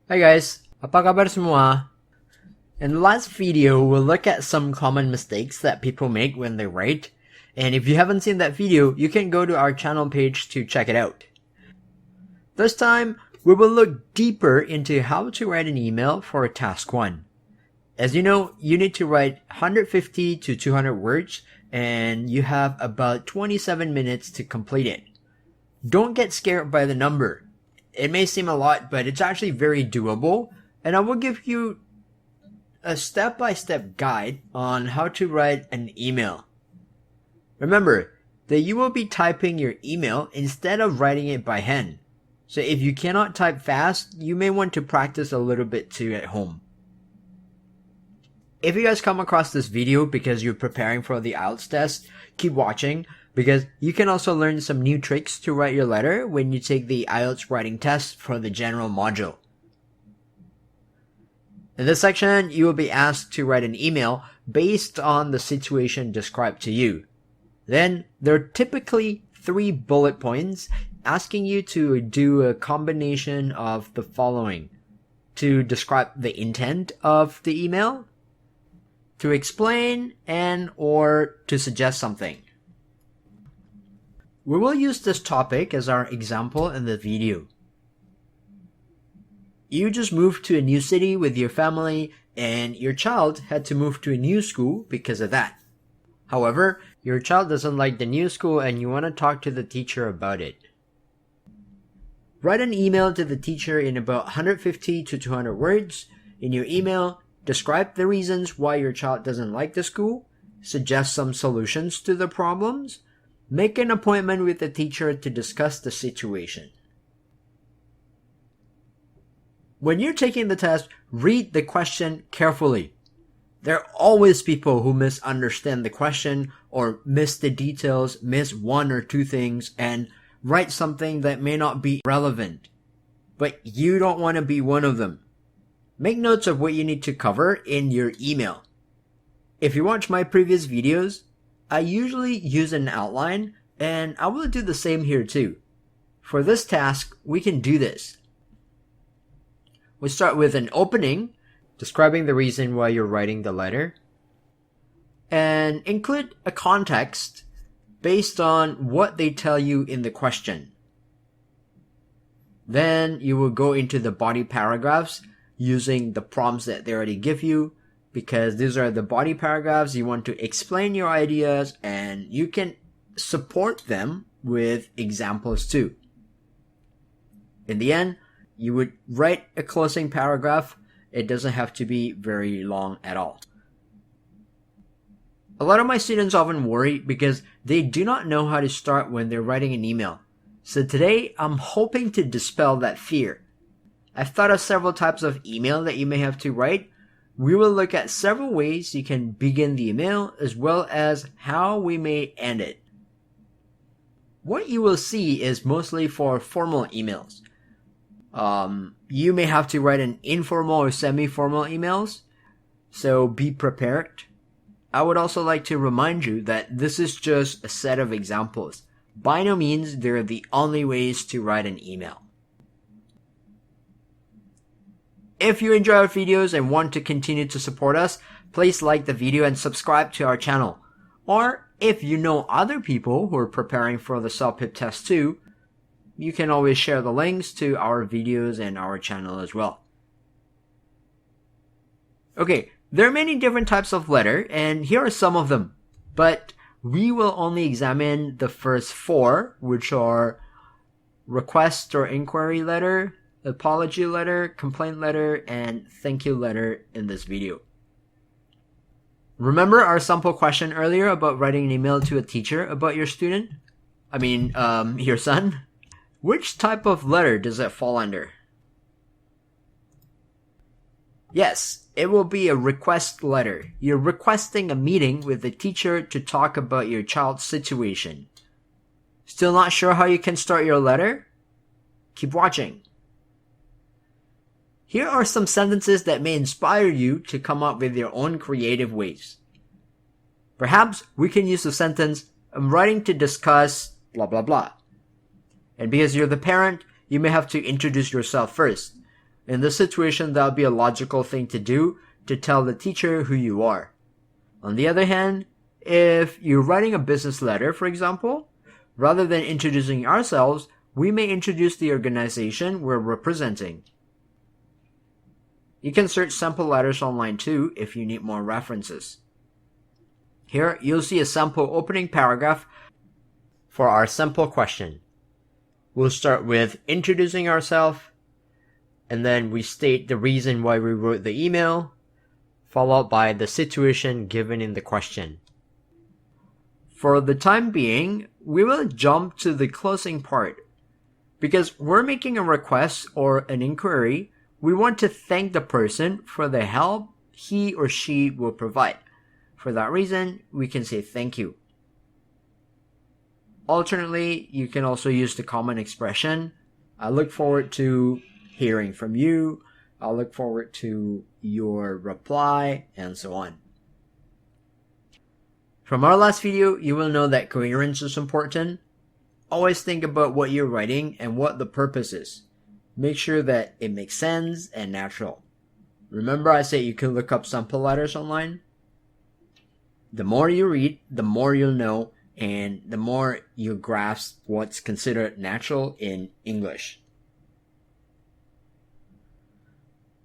Hi guys, apa kabar semua? In the last video, we'll look at some common mistakes that people make when they write. And if you haven't seen that video, you can go to our channel page to check it out. This time, we will look deeper into how to write an email for task 1. As you know, you need to write 150 to 200 words, and you have about 27 minutes to complete it. Don't get scared by the number. It may seem a lot, but it's actually very doable, and I will give you a step-by-step guide on how to write an email. Remember that you will be typing your email instead of writing it by hand. So if you cannot type fast, you may want to practice a little bit too at home. If you guys come across this video because you're preparing for the IELTS test, keep watching because you can also learn some new tricks to write your letter when you take the IELTS Writing Test for the General module. In this section, you will be asked to write an email based on the situation described to you. Then, there are typically 3 bullet points asking you to do a combination of the following: to describe the intent of the email, to explain, and or to suggest something. We will use this topic as our example in the video. You just moved to a new city with your family, and your child had to move to a new school because of that. However, your child doesn't like the new school and you want to talk to the teacher about it. Write an email to the teacher in about 150 to 200 words. In your email, describe the reasons why your child doesn't like the school, suggest some solutions to the problems, make an appointment with the teacher to discuss the situation. When you're taking the test, read the question carefully. There are always people who misunderstand the question or miss the details, miss 1 or 2 things, and write something that may not be relevant. But you don't want to be one of them. Make notes of what you need to cover in your email. If you watch my previous videos, I usually use an outline, and I will do the same here too. For this task, we can do this. We start with an opening, describing the reason why you're writing the letter, and include a context based on what they tell you in the question. Then you will go into the body paragraphs using the prompts that they already give you, because these are the body paragraphs. You want to explain your ideas and you can support them with examples too. In the end, you would write a closing paragraph. It doesn't have to be very long at all. A lot of my students often worry because they do not know how to start when they're writing an email. So today, I'm hoping to dispel that fear. I've thought of several types of email that you may have to write. We will look at several ways you can begin the email as well as how we may end it. What you will see is mostly for formal emails. You may have to write an informal or semi-formal emails, so be prepared. I would also like to remind you that this is just a set of examples. By no means they're the only ways to write an email. If you enjoy our videos and want to continue to support us, please like the video and subscribe to our channel. Or if you know other people who are preparing for the CELPIP test too, you can always share the links to our videos and our channel as well. Okay, there are many different types of letter, and here are some of them. But we will only examine the first 4, which are request or inquiry letter, apology letter, complaint letter, and thank you letter in this video. Remember our sample question earlier about writing an email to a teacher about your student? Your son? Which type of letter does that fall under? Yes, it will be a request letter. You're requesting a meeting with the teacher to talk about your child's situation. Still not sure how you can start your letter? Keep watching. Here are some sentences that may inspire you to come up with your own creative ways. Perhaps we can use the sentence, I'm writing to discuss blah blah blah. And because you're the parent, you may have to introduce yourself first. In this situation, that would be a logical thing to do to tell the teacher who you are. On the other hand, if you're writing a business letter, for example, rather than introducing ourselves, we may introduce the organization we're representing. You can search sample letters online too if you need more references. Here, you'll see a sample opening paragraph for our sample question. We'll start with introducing ourselves, and then we state the reason why we wrote the email, followed by the situation given in the question. For the time being, we will jump to the closing part. Because we're making a request or an inquiry, we want to thank the person for the help he or she will provide. For that reason, we can say thank you. Alternately, you can also use the common expression, I look forward to hearing from you, I'll look forward to your reply, and so on. From our last video, you will know that coherence is important. Always think about what you're writing and what the purpose is. Make sure that it makes sense and natural. Remember I said you can look up sample letters online? The more you read, the more you'll know, and the more you grasp what's considered natural in English.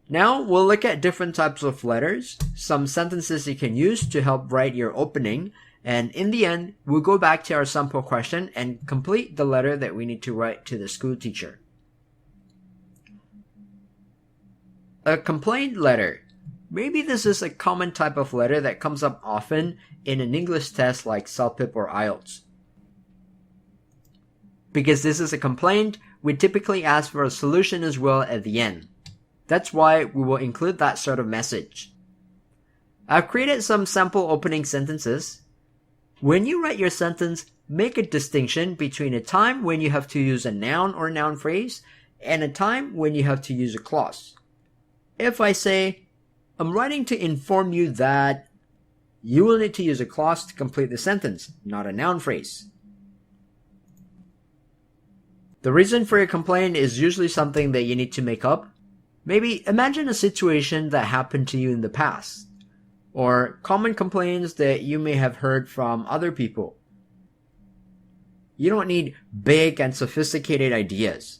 Now we'll look at different types of letters, some sentences you can use to help write your opening, and in the end, we'll go back to our sample question and complete the letter that we need to write to the school teacher. A complaint letter. Maybe this is a common type of letter that comes up often in an English test like CELPIP or IELTS. Because this is a complaint, we typically ask for a solution as well at the end. That's why we will include that sort of message. I've created some sample opening sentences. When you write your sentence, make a distinction between a time when you have to use a noun or noun phrase and a time when you have to use a clause. If I say, I'm writing to inform you that, you will need to use a clause to complete the sentence, not a noun phrase. The reason for your complaint is usually something that you need to make up. Maybe imagine a situation that happened to you in the past, or common complaints that you may have heard from other people. You don't need big and sophisticated ideas.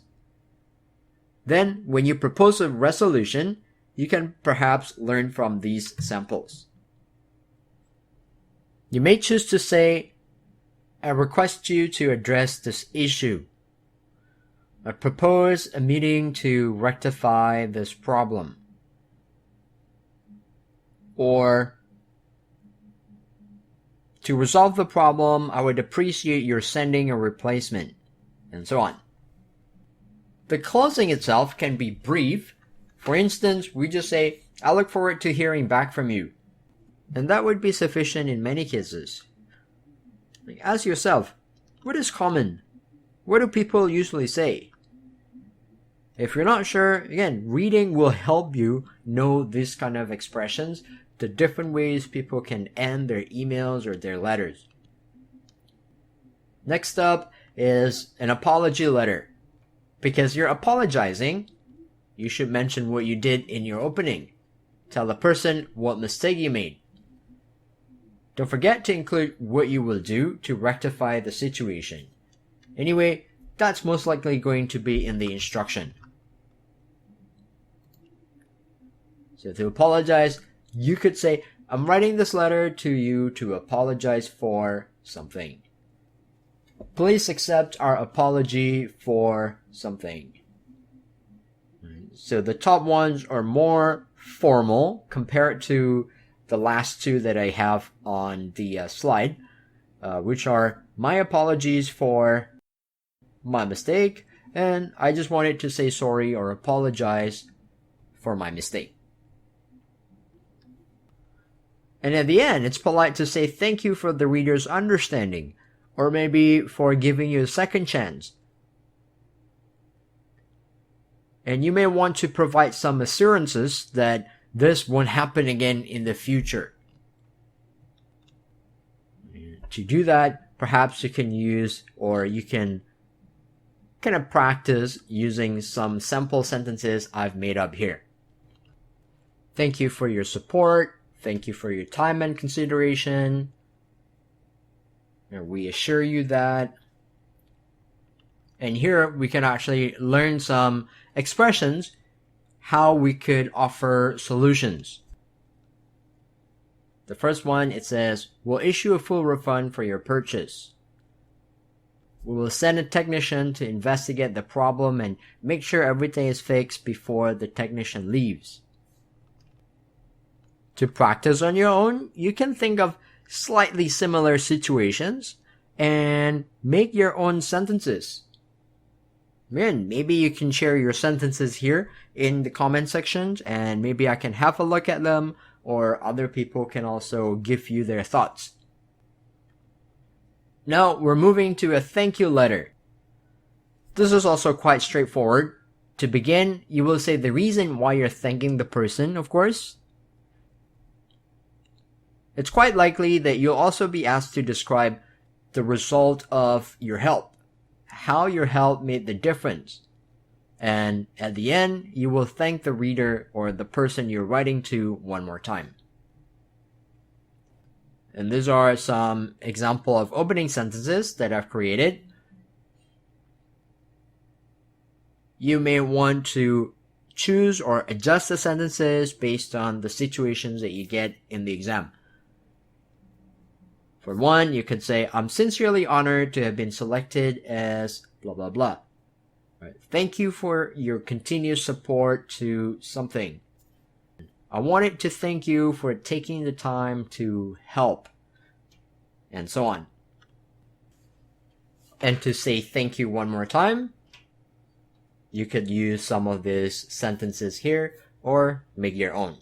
Then, when you propose a resolution, you can perhaps learn from these samples. You may choose to say, I request you to address this issue. I propose a meeting to rectify this problem. Or, to resolve the problem, I would appreciate your sending a replacement, and so on. The closing itself can be brief. For instance, we just say, I look forward to hearing back from you. And that would be sufficient in many cases. Ask yourself, what is common? What do people usually say? If you're not sure, again, reading will help you know these kind of expressions, the different ways people can end their emails or their letters. Next up is an apology letter. Because you're apologizing, you should mention what you did in your opening. Tell the person what mistake you made. Don't forget to include what you will do to rectify the situation. Anyway, that's most likely going to be in the instruction. So to apologize, you could say, I'm writing this letter to you to apologize for something. Please accept our apology for something. So the top ones are more formal compared to the last two that I have on the slide, which are my apologies for my mistake, and I just wanted to say sorry or apologize for my mistake. And at the end, it's polite to say thank you for the reader's understanding, or maybe for giving you a second chance. And you may want to provide some assurances that this won't happen again in the future. To do that, perhaps you can use, or you can kind of practice using some sample sentences I've made up here. Thank you for your support. Thank you for your time and consideration. And we assure you that. And here we can actually learn some expressions, how we could offer solutions. The first one, it says, we'll issue a full refund for your purchase. We will send a technician to investigate the problem and make sure everything is fixed before the technician leaves. To practice on your own, you can think of slightly similar situations and make your own sentences. Man, maybe you can share your sentences here in the comment sections and maybe I can have a look at them, or other people can also give you their thoughts. Now we're moving to a thank you letter. This is also quite straightforward. To begin, you will say the reason why you're thanking the person, of course. It's quite likely that you'll also be asked to describe the result of your help, how your help made the difference. And at the end, you will thank the reader or the person you're writing to one more time. And these are some example of opening sentences that I've created. You may want to choose or adjust the sentences based on the situations that you get in the exam. For one, you could say, I'm sincerely honored to have been selected as blah, blah, blah. Right. Thank you for your continuous support to something. I wanted to thank you for taking the time to help, and so on. And to say thank you one more time, you could use some of these sentences here or make your own.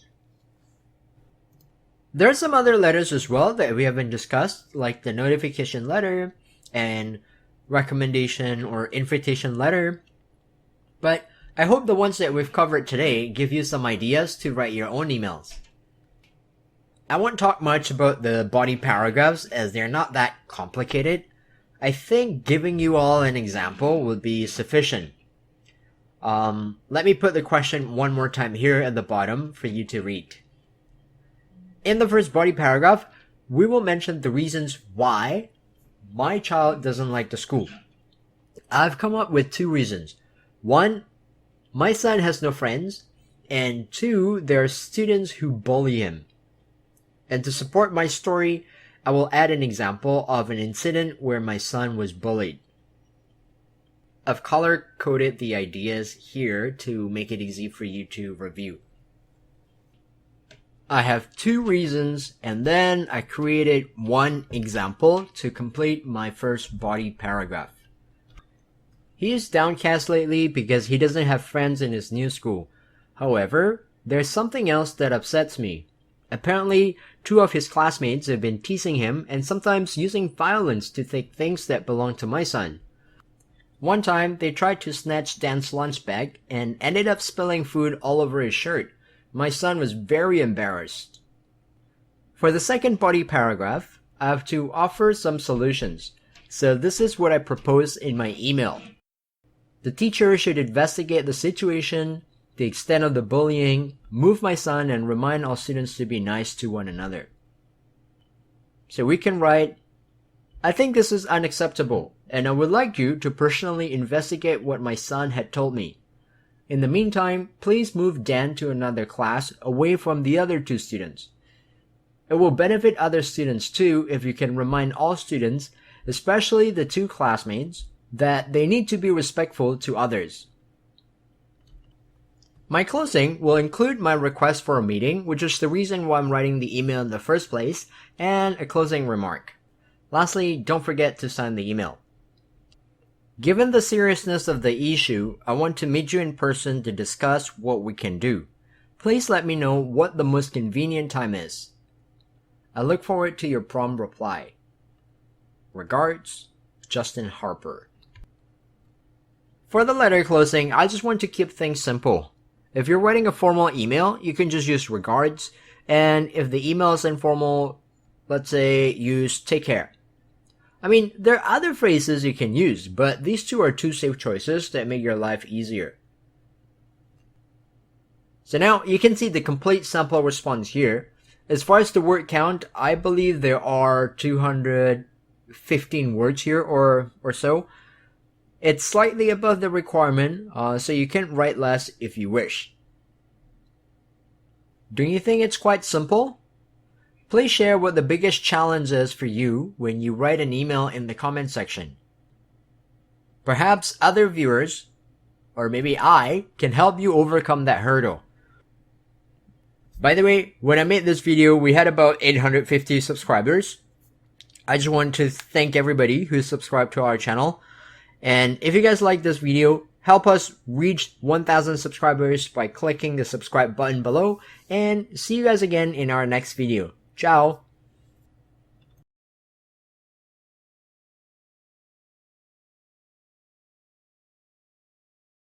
There are some other letters as well that we haven't discussed, like the notification letter and recommendation or invitation letter. But I hope the ones that we've covered today give you some ideas to write your own emails. I won't talk much about the body paragraphs as they're not that complicated. I think giving you all an example would be sufficient. Let me put the question one more time here at the bottom for you to read. In the first body paragraph, we will mention the reasons why my child doesn't like the school. I've come up with 2 reasons. 1, my son has no friends, and 2, there are students who bully him. And to support my story, I will add an example of an incident where my son was bullied. I've color-coded the ideas here to make it easy for you to review. I have 2 reasons, and then I created 1 example to complete my first body paragraph. He is downcast lately because he doesn't have friends in his new school. However, there's something else that upsets me. Apparently, 2 of his classmates have been teasing him and sometimes using violence to take things that belong to my son. One time, they tried to snatch Dan's lunch bag and ended up spilling food all over his shirt. My son was very embarrassed. For the second body paragraph, I have to offer some solutions. So this is what I propose in my email. The teacher should investigate the situation, the extent of the bullying, move my son, and remind all students to be nice to one another. So we can write, I think this is unacceptable, and I would like you to personally investigate what my son had told me. In the meantime, please move Dan to another class away from the other 2 students. It will benefit other students too if you can remind all students, especially the 2 classmates, that they need to be respectful to others. My closing will include my request for a meeting, which is the reason why I'm writing the email in the first place, and a closing remark. Lastly, don't forget to sign the email. Given the seriousness of the issue, I want to meet you in person to discuss what we can do. Please let me know what the most convenient time is. I look forward to your prompt reply. Regards, Justin Harper. For the letter closing, I just want to keep things simple. If you're writing a formal email, you can just use regards, and if the email is informal, let's say use take care. I mean, there are other phrases you can use, but these two are two safe choices that make your life easier. So now you can see the complete sample response here. As far as the word count, I believe there are 215 words here or so. It's slightly above the requirement, so you can write less if you wish. Don't you think it's quite simple? Please share what the biggest challenge is for you when you write an email in the comment section. Perhaps other viewers, or maybe I, can help you overcome that hurdle. By the way, when I made this video, we had about 850 subscribers. I just want to thank everybody who subscribed to our channel. And if you guys like this video, help us reach 1,000 subscribers by clicking the subscribe button below. And see you guys again in our next video. Ciao!